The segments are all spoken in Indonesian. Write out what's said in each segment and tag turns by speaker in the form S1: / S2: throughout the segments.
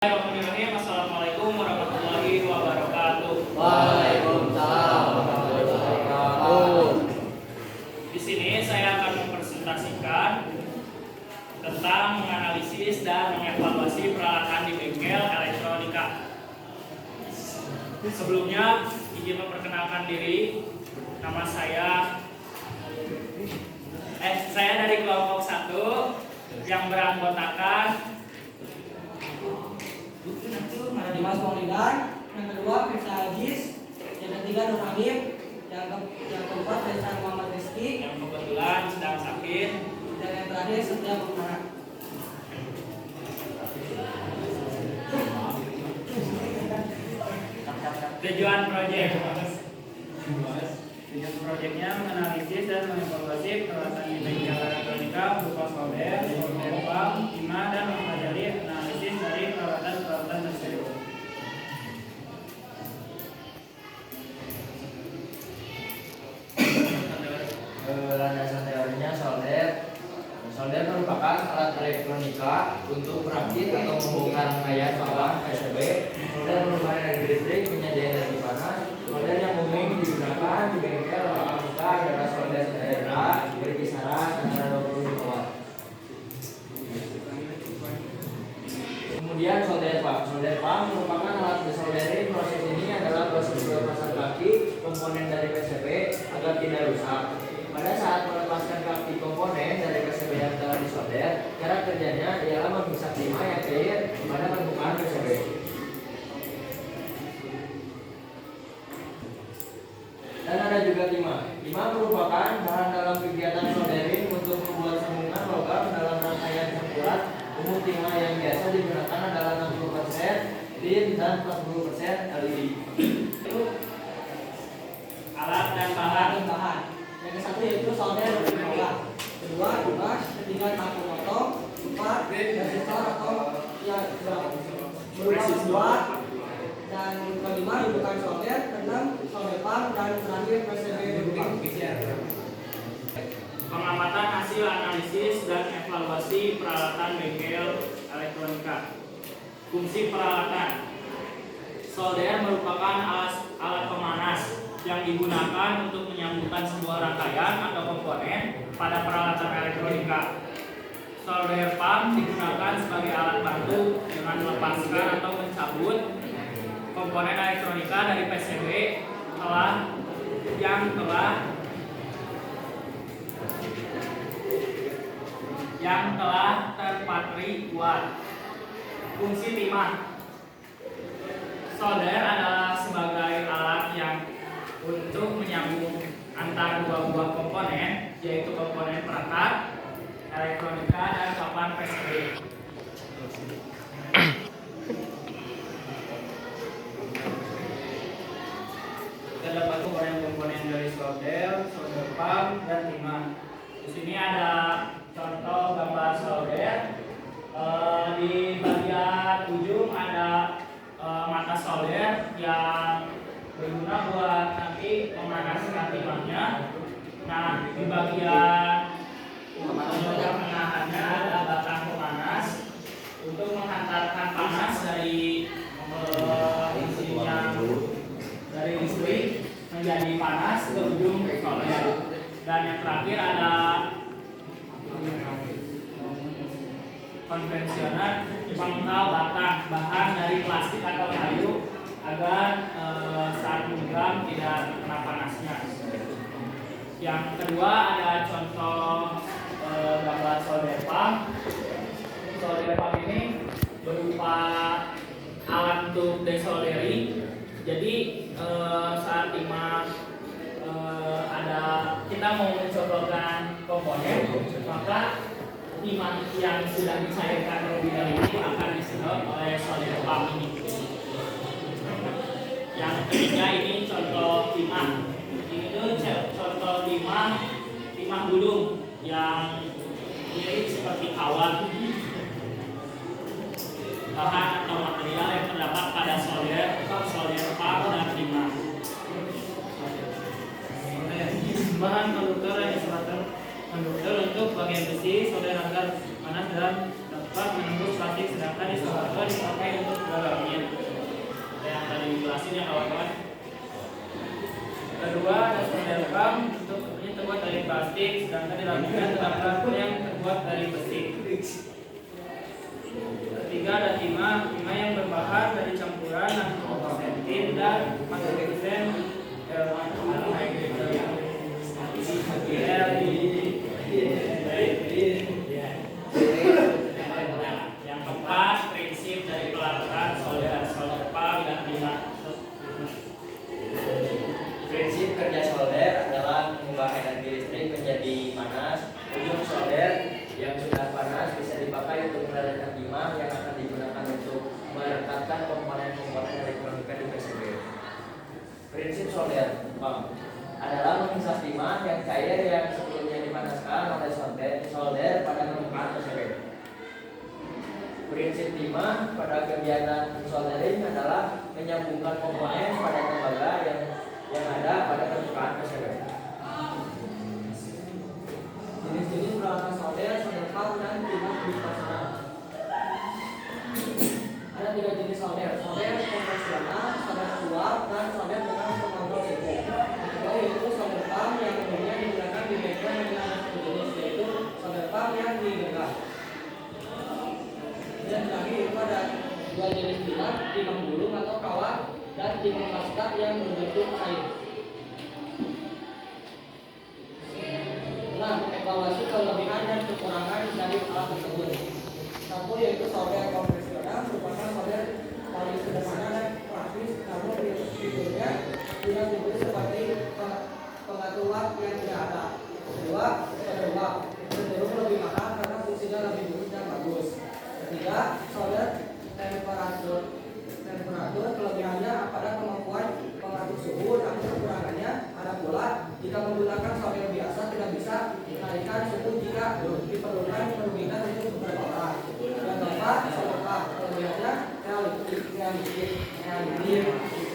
S1: Bismillahirrahmanirrahim. Assalamualaikum warahmatullahi wabarakatuh.
S2: Waalaikumsalam warahmatullahi wabarakatuh.
S1: Di sini saya akan mempresentasikan tentang menganalisis dan mengevaluasi peralatan di bengkel elektronika. Sebelumnya izin memperkenalkan diri. Nama saya dari kelompok 1 yang beranggotakan
S2: Dimas Maulidar, yang kedua Firsa Ajis, yang ketiga Nur Hamid, yang keempat Faisal Muhammad Rizky,
S1: yang kebetulan sedang sakit,
S2: dan yang terakhir Setia Bukmana.
S1: Tujuan proyeknya menganalisis dan mengevaluasi peralatan di bengkel elektronika berupa solder, pump, timah, dan mempelajari analisis dari peralatan tersebut.
S3: Landasan teorinya solder merupakan alat elektronika untuk merakit atau membongkar rangkaian bawah PCB. Solder merupakan energi listrik menjadi energi panas. Solder yang umum digunakan di bengkel elektronika adalah solder sederhana berkisaran antara 25 watt. Kemudian solder pump merupakan alat desoldering. Proses ini adalah proses pelepasan kaki komponen dari PCB agar tidak rusak. Pada saat melepaskan kaki komponen dari PCB yang telah disolder, cara kerjanya ialah menghisap timah yang cair pada permukaan PCB. Dan ada juga timah. Timah merupakan bahan dalam kegiatan soldering untuk membuat sambungan logam dalam rangkaian sempurna. Umum timah yang biasa digunakan adalah 60% tin dan 40% LED.
S1: Itu alat dan bahan.
S2: Yang ke-1 yaitu solder berpindah. Kedua tugas, ketiga tahu potong, empat resistor atau yang berupa membuat, dan kelima rujukan solder, keenam solder pump, dan terakhir PCB berupa.
S1: Pengamatan hasil analisis dan evaluasi peralatan bengkel elektronika. Fungsi peralatan. Solder merupakan alat pemanas yang digunakan untuk menyambungkan sebuah rangkaian atau komponen pada peralatan elektronika. Solder pump digunakan sebagai alat bantu dengan melepaskan atau mencabut komponen elektronika dari PCB yang telah terpatri kuat. Fungsi timah. Solder adalah sebagai alat yang untuk menyambung antara dua buah komponen, yaitu komponen perangkat elektronika dan papan PCB. Terdapat komponen dari solder pump, dan timah. Di sini ada contoh gambar solder. Di bagian ujung ada mata solder yang berguna buat nanti memanaskan timahnya. Nah, di bagian pengahannya ada batang pemanas untuk menghantarkan panas dari dari listrik menjadi panas ke ujung solder. Dan yang terakhir ada konvensional penggal batang bahan dari plastik atau kayu agar saat menggeram tidak kena panasnya. Yang kedua ada contoh gambar solder pump. Solder pump ini berupa alat untuk desoldering. Jadi saat timah kita mau mencoblokkan komponen, maka timah yang sudah dicairkan terlebih dahulu akan disedot oleh solder pump ini. Yang ketiga ini contoh timah. Ini tuh contoh timah gulung yang mirip seperti kawat. Bahan atau material yang terdapat pada solder pump dan timah. Bahan konduktor yang disebutkan konduktor untuk bagian besi solder agar panas dan dapat menembus plastik plastik, sedangkan di solder dipakai untuk garamnya. Yang tadi dijelasin ya kawan-kawan. Kedua ada solder pump, untuk ini terbuat dari plastik, sedangkan di dalamnya terdapat yang terbuat dari besi. Ketiga ada timah yang berbahan dari campuran nanosentin dan magnesium Yang keempat, prinsip dari pelaratan solder pump dan timah.
S3: Prinsip kerja solder adalah mengubah energi listrik menjadi panas. Ujung solder yang sudah panas bisa dipakai untuk meledakkan timah yang akan digunakan untuk merekatkan komponen-komponen elektronika di PCB. Prinsip solder pump adalah menghisap timah yang cair yang sebelumnya dipanaskan oleh solder pada permukaan PCB. Prinsip timah pada kegiatan soldering adalah menyambungkan komponen pada tembaga yang ada pada permukaan PCB.
S2: Jenis-jenis peralatan solder pump dan timah bifasional. Ada 3 jenis solder konvensional, solder uap, dan solder dengan pengontrol suhu. Yaitu solder pump yang umumnya digunakan di bengkel dengan satu jenis, yaitu solder pump yang digenggam. Dan terakhir itu ada 2 jenis timah gulung atau kawat dan timah pasta yang berbentuk cair. Nah, evaluasi kelebihan dan kekurangan dari alat tersebut. Satu yaitu solder konvensional, merupakan solder paling sederhana dan praktis, namun fiturnya tidak diberi seperti pengatur uap yang tidak ada. Kedua, solder uap cenderung lebih mahal karena fungsinya lebih bagus dan bagus. Ketiga, solder temperatur kelebihannya pada kemampuan pengatur suhu, namun kekurangannya ada pula jika menggunakan solder biasa tidak bisa menaikkan suhu jika diperlukan merugikan untuk beberapa orang. Dan keempat, solder pump kelebihannya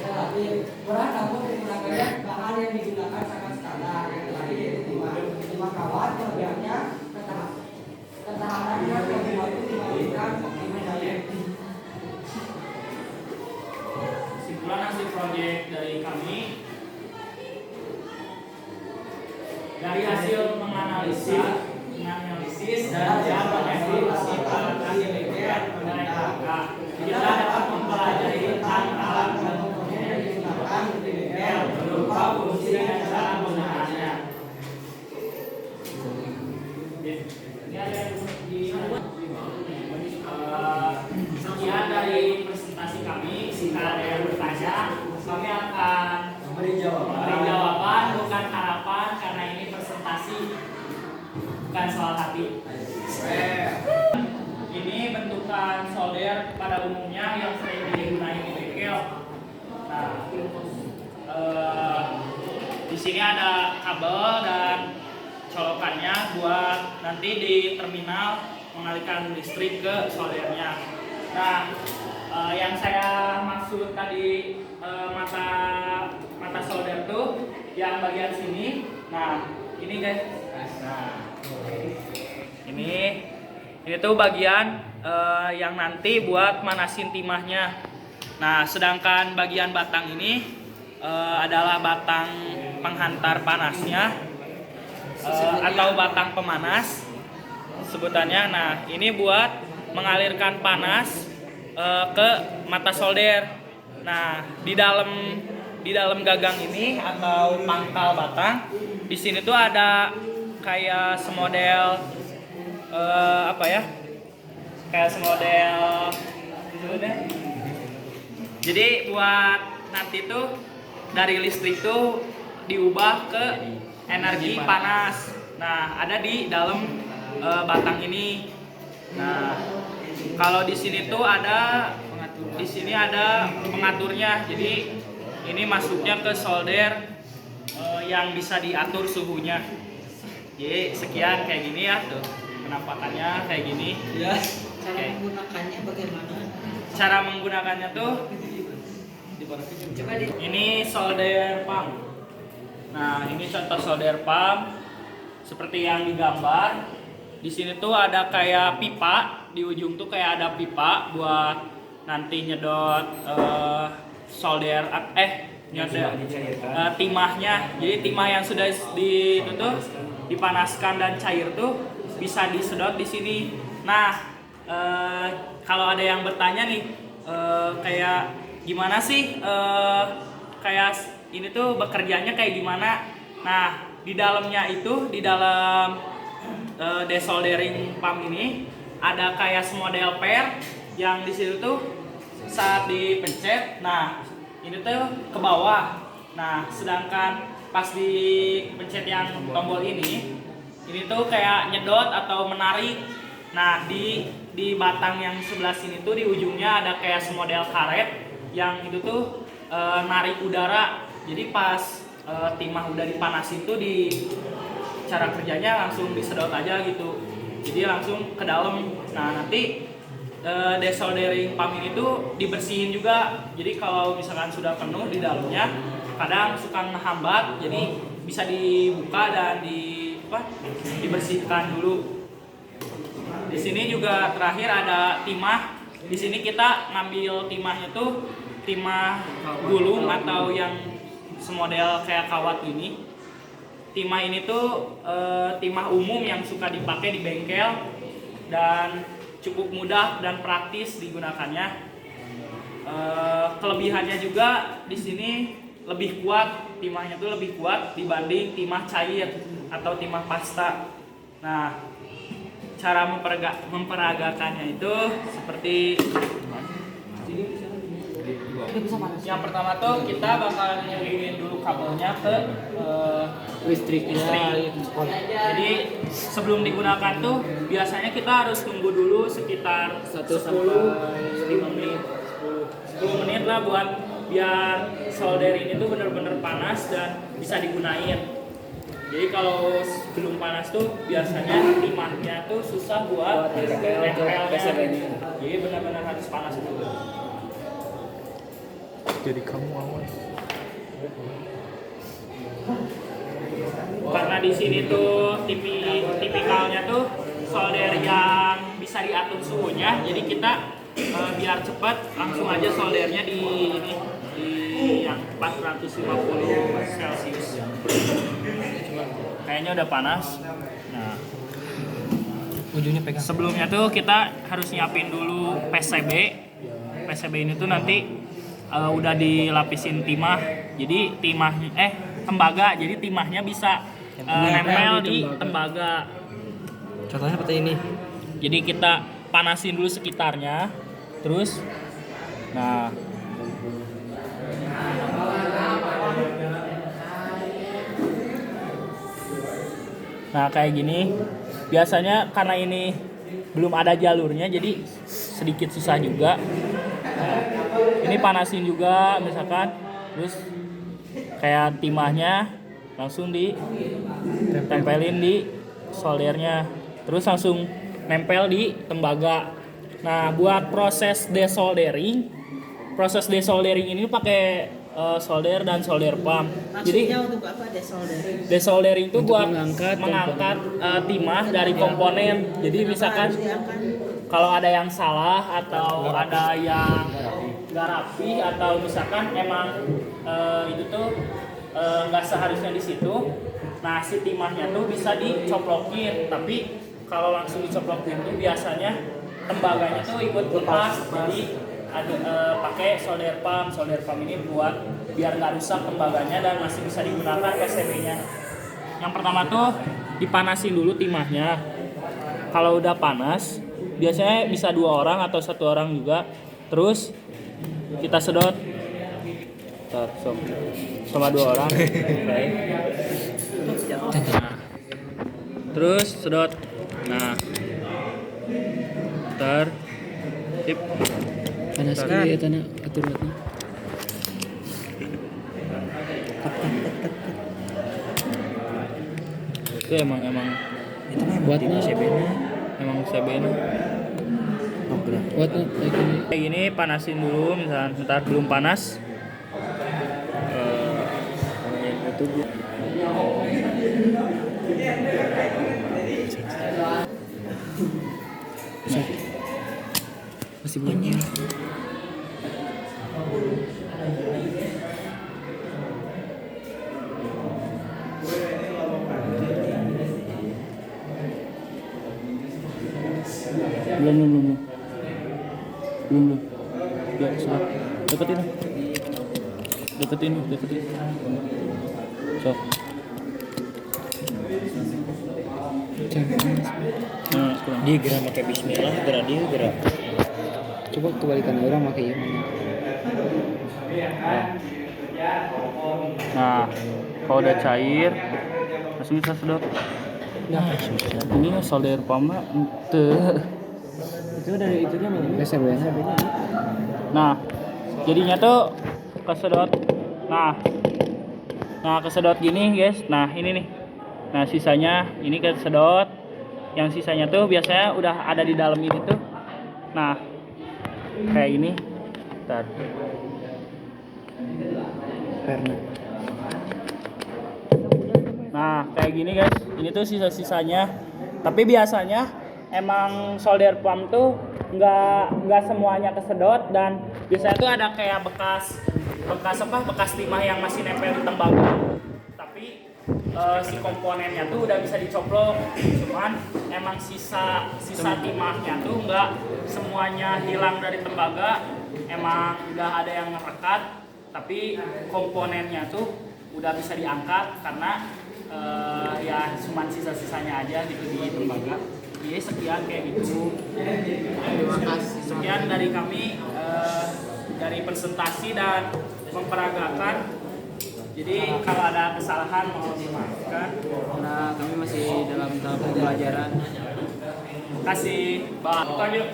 S2: relatif murah, namun kekurangannya bahan yang digunakan sangat standar. Yang terakhir yaitu timah kawat kelebihannya ketahanannya lebih bagus dibandingkan timah jahit.
S1: Kesimpulan hasil proyek dari kami, dari hasil menganalisis dan evaluasi peralatan di bengkel dan elektronika, kita dapat mempelajari tentang alat dan komponen yang digunakan di bengkel berupa fungsi dan cara penggunaannya. Ini ada di sekian dari presentasi kami. Jika ada yang bertanya, kami akan memberi jawaban, bukan harapan, karena ini presentasi, bukan soal hati. Ini bentukan solder pada umumnya yang sering digunakan di bengkel. Nah, di sini ada kabel dan colokannya buat nanti di terminal mengalirkan listrik ke soldernya. Nah, yang saya maksud tadi mata solder tuh yang bagian sini. Nah, ini guys. Nah, ini tuh bagian yang nanti buat manasin timahnya. Nah, sedangkan bagian batang ini adalah batang penghantar panasnya atau batang pemanas sebutannya. Nah, ini buat mengalirkan panas ke mata solder. Nah, di dalam gagang ini atau pangkal batang, di sini tuh ada kayak semodel kayak semodel jadi buat nanti tuh dari listrik tuh diubah ke energi panas. Nah, ada di dalam batang ini. Nah, kalau di sini tuh ada pengaturnya. Jadi ini masuknya ke solder yang bisa diatur suhunya. Jadi sekian kayak gini ya tuh. Penampakannya kayak gini.
S2: Ya.
S4: Cara menggunakannya bagaimana?
S1: Cara menggunakannya tuh
S4: Coba di
S1: ini solder pump. Nah, ini contoh solder pump seperti yang digambar. Di sini tuh ada kayak pipa di ujung tuh kayak ada pipa buat nanti nyedot solder nyedot timahnya. Jadi timah yang sudah itu tuh dipanaskan dan cair tuh bisa disedot di sini. Nah, kalau ada yang bertanya nih, kayak gimana sih kayak ini tuh bekerjanya kayak gimana? Nah, di dalamnya itu di dalam desoldering pump ini ada kayak semodel per yang di situ tuh saat dipencet, nah ini tuh ke bawah. Nah, sedangkan pas dipencet yang tombol ini tuh kayak nyedot atau menarik. Nah, di batang yang sebelah sini tuh di ujungnya ada kayak semodel karet yang itu tuh narik udara. Jadi pas timah udah dipanasin tuh di cara kerjanya langsung disedot aja gitu. Jadi langsung ke dalam. Nah, nanti desoldering pump ini tuh dibersihin juga. Jadi kalau misalkan sudah penuh di dalamnya, kadang suka ngehambat. Jadi bisa dibuka dan dibersihkan dulu. Di sini juga terakhir ada timah. Di sini kita ngambil timahnya tuh timah gulung atau yang semodel kayak kawat ini. Timah ini tuh timah umum yang suka dipakai di bengkel dan cukup mudah dan praktis digunakannya. Kelebihannya juga di sini lebih kuat, timahnya tuh lebih kuat dibanding timah cair atau timah pasta. Nah, cara memperagakannya itu seperti yang pertama tuh kita bakal nyambungin dulu kabelnya ke listrik. Jadi sebelum digunakan tuh biasanya kita harus tunggu dulu sekitar 10 menit lah buat biar solder ini tuh bener-bener panas dan bisa digunain. Jadi kalau belum panas tuh biasanya timahnya tuh susah buat nempelnya. Jadi benar-benar harus panas dulu.
S5: Jadi kamu awan.
S1: Karena di sini tuh tipikalnya tuh solder yang bisa diatur suhunya, jadi kita biar cepat langsung aja soldernya di yang 450 Celcius. Kayaknya udah panas. Nah,
S5: Ujungnya pegang.
S1: sebelumnya tuh kita harus nyiapin dulu PCB. PCB ini tuh nanti udah dilapisin timah. Jadi tembaga. Jadi timahnya bisa nempel di tembaga.
S5: Contohnya seperti ini.
S1: Jadi kita panasin dulu sekitarnya. Terus Nah kayak gini. Biasanya karena ini belum ada jalurnya jadi sedikit susah juga. Nah, ini panasin juga misalkan, terus kayak timahnya langsung ditempelin di soldernya, terus langsung nempel di tembaga. Nah, buat proses desoldering ini pakai solder dan solder pump. Jadi
S4: Maksudnya untuk apa desoldering?
S1: desoldering itu
S5: Untuk
S1: buat
S5: mengangkat
S1: timah dari komponen. Jadi misalkan
S4: Harus diangkat.
S1: kalau ada yang salah atau ada yang nggak rapi atau misalkan emang itu tuh nggak seharusnya di situ, nah si timahnya tuh bisa dicoplokin. Tapi kalau langsung dicoplokin tuh biasanya tembaganya tuh ikut lepas. Jadi ada pakai solder pump. Solder pump ini buat biar nggak rusak tembaganya dan masih bisa digunakan PCB-nya. Yang pertama tuh dipanasin dulu timahnya. Kalau udah panas, biasanya bisa 2 orang atau 1 orang juga. Terus kita sedot sama 2 orang. Nah, terus sedot. Nah, ntar tip
S5: Panas sekali ya tanah atur lagi.
S1: itu emang
S5: Itu mah buat CB-nya.
S1: emang CB-nya.
S5: Buat kayak gini.
S1: Kayak gini panasin dulu, misalnya ntar belum panas.
S5: bunyi. Belum. Ya, sudah. Deketin. Sok. Nah,
S3: Dia gerak pakai bismillah, gerak.
S5: coba kebalikan orang pakai ini.
S1: Nah, kalau udah cair langsung bisa sedot.
S5: Nah,
S1: Ini solder pump ente.
S2: Itu dari itunya mana?
S5: geser ya.
S1: Nah, jadinya tuh kesedot. Nah, kesedot gini, guys. Nah, ini nih. Nah, sisanya ini kesedot. Yang sisanya tuh biasanya udah ada di dalam ini tuh. Nah, kayak ini. Bentar.
S5: Karena
S1: Nah, kayak gini, guys. Ini tuh sisa-sisanya. Tapi biasanya emang solder pump tuh nggak semuanya kesedot, dan biasanya tuh ada kayak bekas timah yang masih nempel di tembaga. Tapi si komponennya tuh udah bisa dicoplok. Cuman emang sisa timahnya tuh nggak semuanya hilang dari tembaga. Emang udah ada yang ngerekat, tapi komponennya tuh udah bisa diangkat karena ya cuman sisa-sisanya aja gitu di tembaga. Jadi sekian kayak gitu. Terima kasih. Sekian dari kami dari presentasi dan memperagakan. Jadi kalau ada kesalahan mohon dimaafkan.
S5: Nah, kami masih dalam tahap pembelajaran.
S1: Kasih Bang. Lanjut.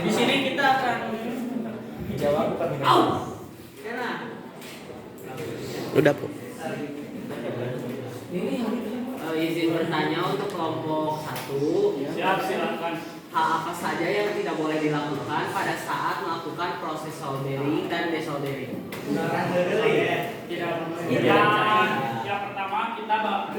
S1: Di sini kita akan jawab
S5: Udah, Bu.
S4: Izin bertanya untuk kelompok 1.
S1: silakan.
S4: Hal apa saja yang tidak boleh dilakukan pada saat melakukan proses soldering dan desoldering?
S1: Yang pertama kita bakal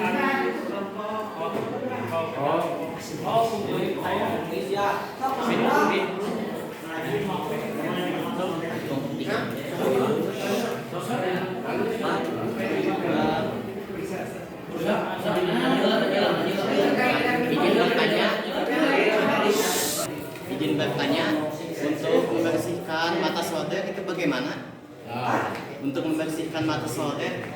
S6: Izin bertanya, untuk membersihkan mata solder itu bagaimana? Untuk membersihkan mata solder,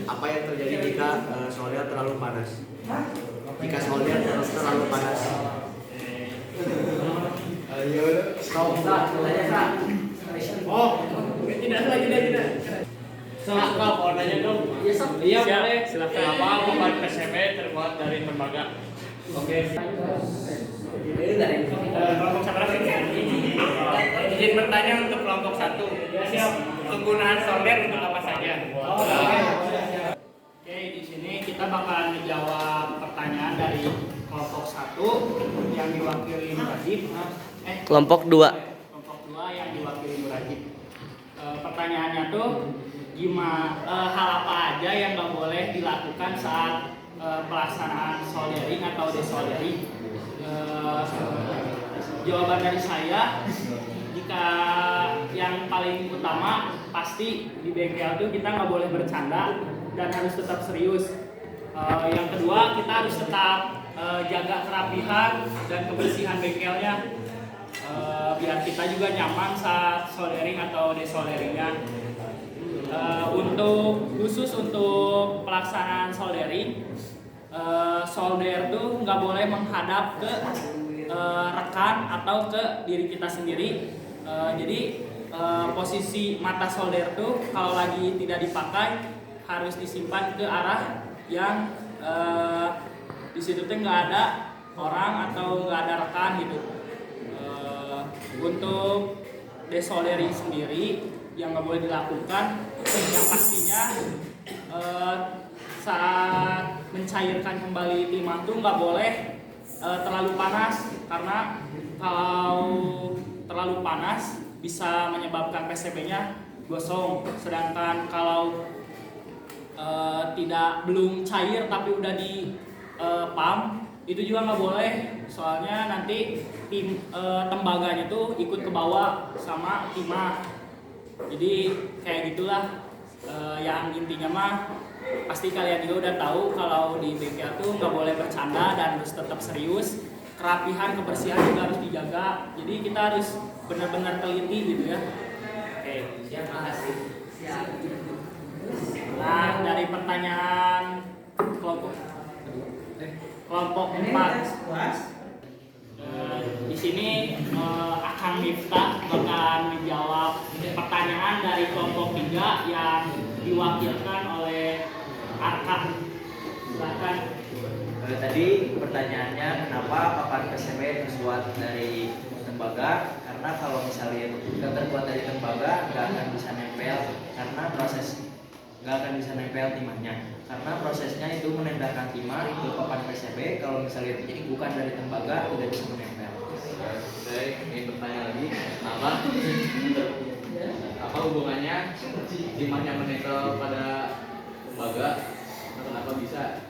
S6: apa yang terjadi jika solder terlalu panas? Jika solder terlalu panas,
S1: tidak. Kak, mau nanya dong? Iya, boleh. Silakan. Apa beban PCB terbuat dari tembaga? Oke. Kelompok seberapa ini? Izin bertanya untuk kelompok 1. Siap. Penggunaan solder untuk apa saja? Oke, di sini kita bakalan menjawab pertanyaan dari kelompok 1 yang diwakili Murajib.
S5: Kelompok 2.
S1: Kelompok 2 yang diwakili Murajib. Pertanyaannya tuh gimana, hal apa aja yang nggak boleh dilakukan saat pelaksanaan soldering atau desoldering? Jawaban dari saya, jika yang paling utama pasti di bengkel tuh kita nggak boleh bercanda dan harus tetap serius. Yang kedua, kita harus tetap jaga kerapihan dan kebersihan bengkelnya, biar kita juga nyaman saat soldering atau desolderingnya. Khusus untuk pelaksanaan soldering, solder tuh nggak boleh menghadap ke rekan atau ke diri kita sendiri. Jadi posisi mata solder tuh kalau lagi tidak dipakai harus disimpan ke arah yang di situ tuh nggak ada orang atau nggak ada rekan gitu. Untuk desoldering sendiri yang nggak boleh dilakukan, yang pastinya saat mencairkan kembali timah tuh nggak boleh terlalu panas. karena kalau terlalu panas bisa menyebabkan PCB-nya gosong. Sedangkan kalau belum cair tapi udah di pump itu juga nggak boleh, soalnya nanti tembaganya tuh ikut ke bawah sama timah. Jadi kayak gitulah. Yang intinya mah pasti kalian juga udah tahu kalau di bengkel tuh nggak boleh bercanda dan harus tetap serius. Kerapihan, kebersihan juga harus dijaga. Jadi kita harus benar-benar teliti gitu ya. Oke,
S3: Siap, makasih.
S1: nah dari pertanyaan kelompok 4 di sini Akang Miftah bakalan menjawab pertanyaan dari kelompok 3 yang diwakilkan oleh Arka. Silakan.
S3: Tadi pertanyaannya kenapa papan PCB terbuat dari tembaga? Karena kalau misalnya nggak terbuat dari tembaga nggak akan bisa nempel timahnya. Karena prosesnya itu menendahkan timah ke papan PCB. Kalau misalnya jadi bukan dari tembaga tidak bisa menempel.
S7: Baik, ini pertanyaan lagi. Apa hubungannya timahnya menempel pada tembaga? Kenapa bisa?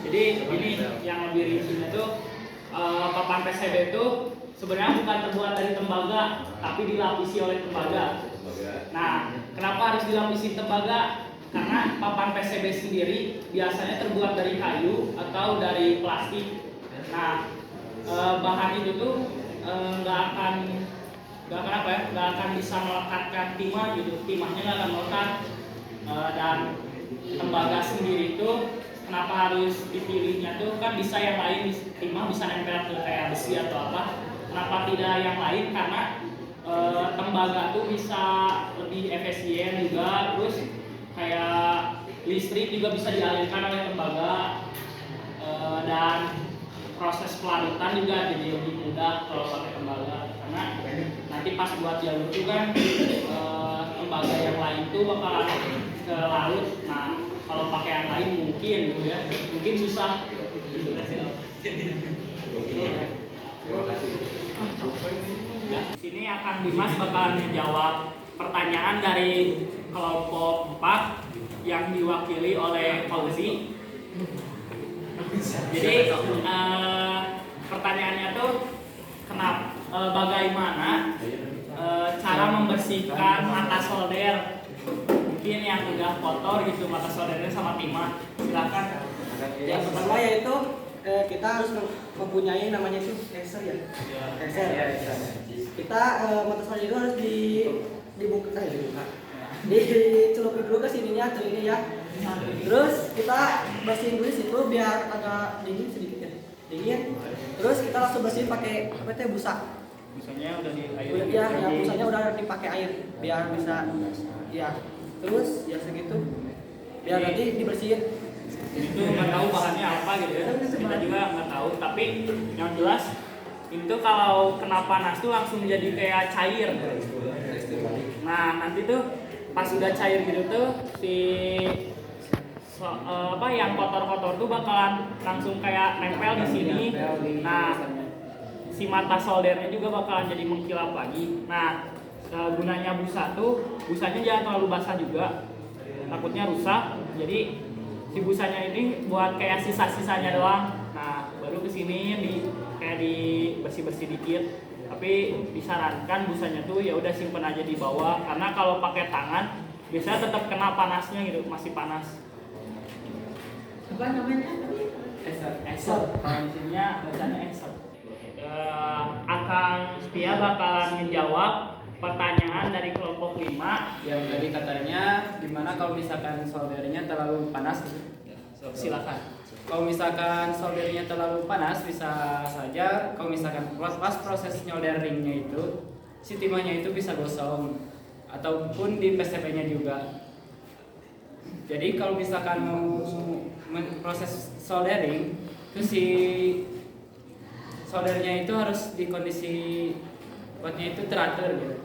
S1: Jadi ini yang lebih rincinya tuh papan PCB itu sebenarnya bukan terbuat dari tembaga, tapi dilapisi oleh tembaga. Nah, kenapa harus dilapisi tembaga? Karena papan PCB sendiri biasanya terbuat dari kayu atau dari plastik. Nah, bahan itu tuh nggak akan bisa melekatkan timah gitu. Timahnya nggak akan melekat. Dan tembaga sendiri itu kenapa harus dipilihnya tuh kan bisa yang lain, timah bisa nempel ke kayak besi atau apa. Kenapa tidak yang lain? Karena tembaga tuh bisa lebih efisien juga, terus kayak listrik juga bisa dialirkan oleh tembaga, dan proses pelarutan juga jadi lebih mudah kalau pakai tembaga. Karena nanti pas buat jalur itu kan tembaga yang lain tuh bakalan ke laut. Nah, kalau pakai yang lain mungkin gitu ya, mungkin susah. Nah, sini akan Dimas bakalan menjawab pertanyaan dari kelompok 4 yang diwakili oleh Fauzi. Jadi pertanyaannya tuh bagaimana cara membersihkan mata solder? Mungkin yang udah kotor gitu mata soldernya sama timah. Silakan.
S2: Yang pertama yaitu kita harus mempunyai namanya itu laser ya. Laser. Kita mata solder itu harus dibuka. Dicelupin dulu ke sininya, ke ini ya. Terus kita bersihin dulu situ biar agak dingin sedikit ya. Dingin. Terus kita langsung bersihin pakai apa itu busa.
S1: Busanya udah di air.
S2: Ya, busanya udah dipakai air biar bisa ya. Terus ya segitu. Biar nanti dibersihin.
S1: Itu nggak tahu bahannya apa gitu ya. Kita juga nggak tahu. Tapi yang jelas itu kalau kena panas tuh langsung jadi kayak cair. Nah nanti tuh pas udah cair gitu tuh yang kotor-kotor tuh bakalan langsung kayak nempel di sini. Nah si mata soldernya juga bakalan jadi mengkilap lagi. Nah gunanya busanya jangan terlalu basah juga, takutnya rusak. Jadi si busanya ini buat kayak sisa-sisanya doang. Nah baru kesini kayak bersih dikit. Tapi disarankan busanya tuh ya udah simpen aja di bawah, karena kalau pakai tangan biasanya tetap kena panasnya gitu, masih panas.
S2: Apa namanya?
S1: Eser. Kalau di sininya bacanya eser. Akang Setia bakalan menjawab pertanyaan dari kelompok 5
S5: Yang tadi katanya gimana kalau misalkan soldernya terlalu panas?
S1: silakan.
S5: Kalau misalkan soldernya terlalu panas bisa saja kalau misalkan pas proses nyoldering-nya itu si timahnya itu bisa gosong ataupun di PCB-nya juga. Jadi kalau misalkan mau proses soldering itu si soldernya itu harus di kondisi buatnya itu teratur gitu.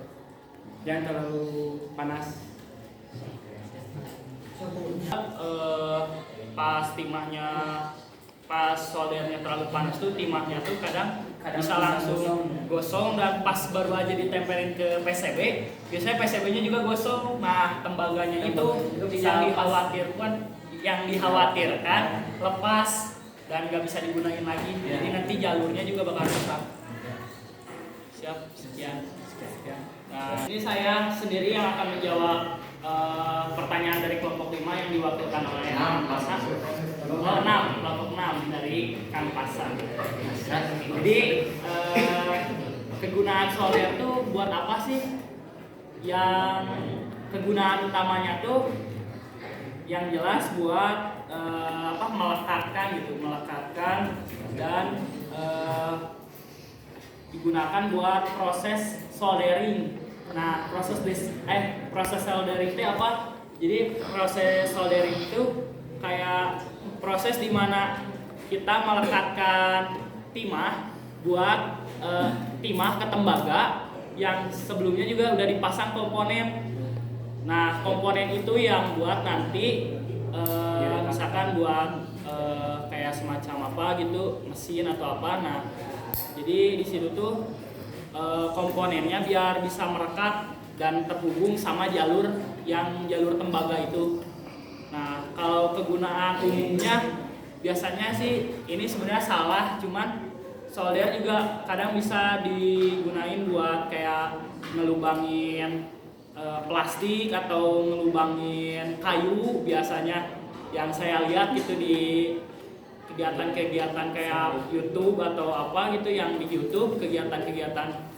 S5: Jangan terlalu panas.
S1: Pas soldernya terlalu panas tuh timahnya tuh kadang
S2: Kadang
S1: bisa langsung gosong dan pas baru aja ditempelin ke PCB, biasanya PCB-nya juga gosong. Nah, tembaganya itu
S2: bisa
S1: yang dikhawatirkan lepas dan nggak bisa digunain lagi. Jadi nanti jalurnya juga bakal rusak. Siap, sekian. Nah, ini saya sendiri yang akan menjawab pertanyaan dari kelompok 5 yang diwakilkan oleh Kang Pasan. Kelompok 6 dari Kang Pasan. Jadi kegunaan solder itu buat apa sih? Yang kegunaan utamanya tuh yang jelas buat melekatkan dan digunakan buat proses soldering. Nah, proses soldering itu apa? Jadi proses soldering itu kayak proses di mana kita melekatkan timah buat timah ke tembaga yang sebelumnya juga udah dipasang komponen. Nah, komponen itu yang buat nanti misalkan buat kayak semacam apa gitu, mesin atau apa. Nah, jadi di situ tuh komponennya biar bisa merekat dan terhubung sama jalur tembaga itu. Nah, kalau kegunaan umumnya biasanya sih ini sebenarnya salah, cuman solder juga kadang bisa digunain buat kayak ngelubangin plastik atau ngelubangin kayu biasanya yang saya lihat gitu di kegiatan-kegiatan kayak YouTube atau apa gitu, yang di YouTube kegiatan-kegiatan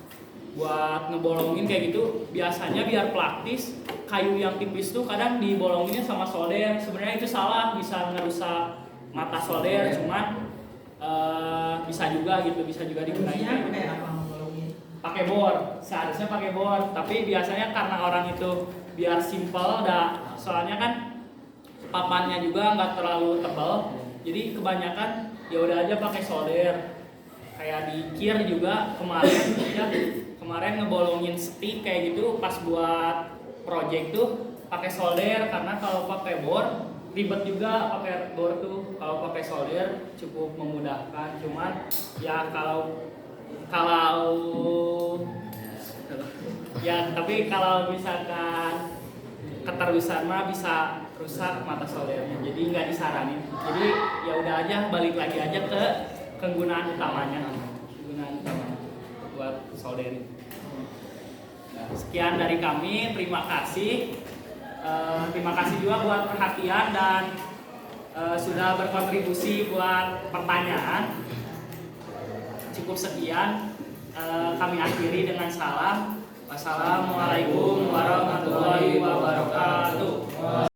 S1: buat ngebolongin kayak gitu, biasanya biar praktis kayu yang tipis tuh kadang dibolonginnya sama solder. Sebenarnya itu salah, bisa ngerusak mata solder, cuman bisa juga digunain pakai bor. Seharusnya pakai bor, tapi biasanya karena orang itu biar simple soalnya kan papannya juga nggak terlalu tebal, jadi kebanyakan ya udah aja pakai solder. Kayak di kir juga kemarin ngebolongin stick kayak gitu pas buat project tuh pakai solder, karena kalau pakai bor ribet juga pakai bor tuh. Kalau pakai solder cukup memudahkan, cuman ya tapi kalau misalkan keterusan mah bisa rusak mata soldernya, jadi nggak disaranin. Jadi ya udah aja, balik lagi aja ke kegunaan utamanya buat soldering. Sekian dari kami, terima kasih. Terima kasih juga buat perhatian dan sudah berkontribusi buat pertanyaan. Cukup sekian, kami akhiri dengan salam. Wassalamualaikum warahmatullahi wabarakatuh.